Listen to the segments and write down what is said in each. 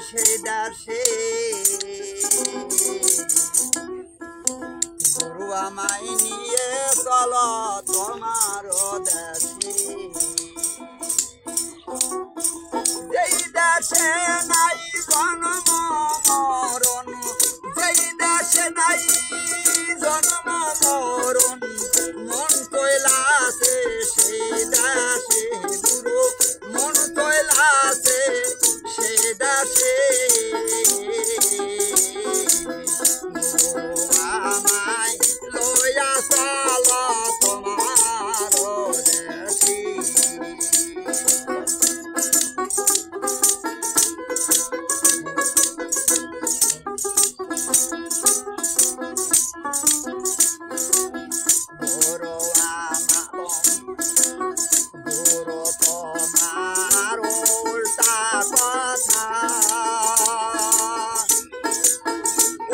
সেই দেশে গুরু আমায় নিয়ে চলো তোমার দেশে যেই দেশে নাই জন্ম মরণ যেই দেশে নাই জন্ম মরণ মন কইলাছে সেই দেশে গুরু মন কইলাছে সেই দেশে গুরু আমায় লইয়া চলো তোমার দেশে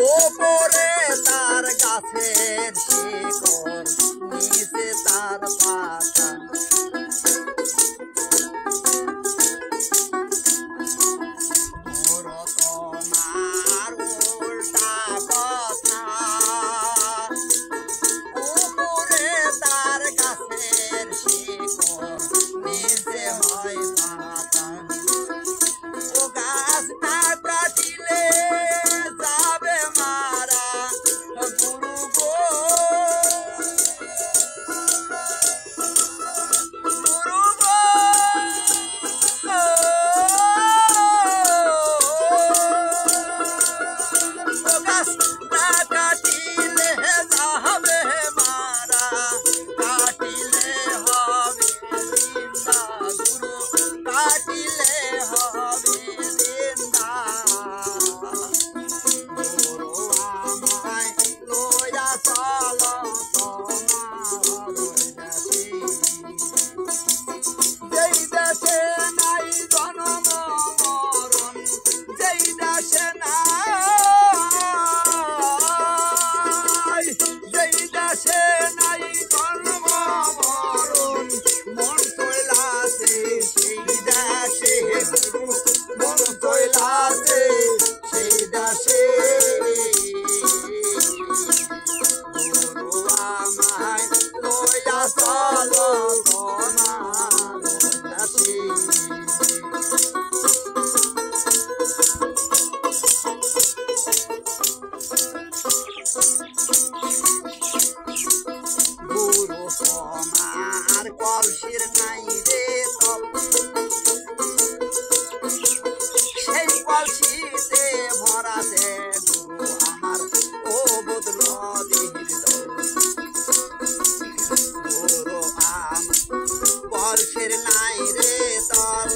ওপরে তার গাছের শিকড় নিচে তার পাতা তোমার উল্টা কথা ওপরে তার গাছের শিকড় নিচে হয় পাতা ও গাছ না কাটিলে যাবে মারা গুরু গো গুরু গো ও গাছ না কাটিলে যাবে মারা কাটিলে হবে জিন্দা গুরু কাটিলে হবে জিন্দা গুরু আমায় লইয়া চলো তোমার দেশে যেই দেশে নাই জন্ম মরণ যেই দেশে নাই যেই দেশে নাই জন্ম মরণ মন কইলাছে সেই দেশে গুরু মন কইলাছে সেই দেশে গুরু আমায় লইয়া চলো তোমার দেশে গুরু তোমার কলসির নাই রে তল সেই কলসিতে ভরাছে গুরু আমার ও বদল গুরু আমার কলসির নাই রে তল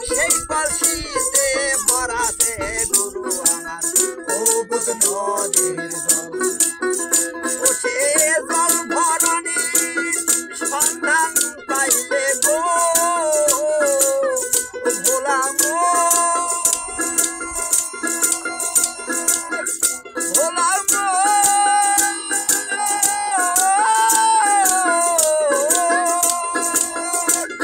সেই কলসিতে ভরাছে গুরু আমার ও বদল ও সে জল ভরণী সন্ধান পাইলে গো ভোলা গো ভোলা গো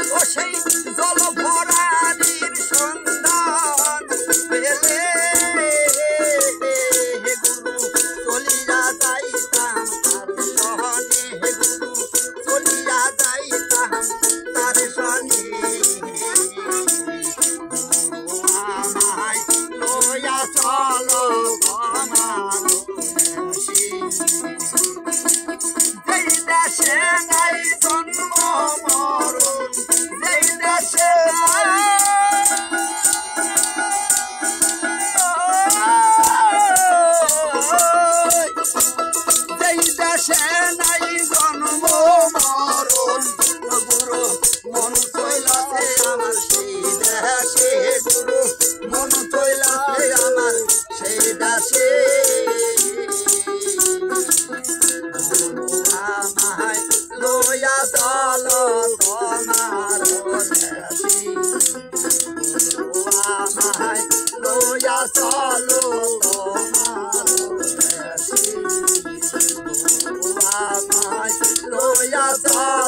ও সেই জল ভরানির সন্ধান পেলে গুরু চলিয়া যাইতাম তার সহনে গুরু চলিয়া যাইতাম তার সহনে গুরু আমায় লইয়া চলো তোমার দেশে যেই দেশে নাই জন্ম মরণ যেই দেশে যেই দেশে নাই জন্ম মরণ গুরু মন কইলাছে আমার সেই দেশে গুরু মন কইলাছে আমার সেই দেশে গুরু আমায় লইয়া চলো তোমার দেশে গুরু আমায় লইয়া চলো তোমার দেশে গুরু আমায় লইয়া চলো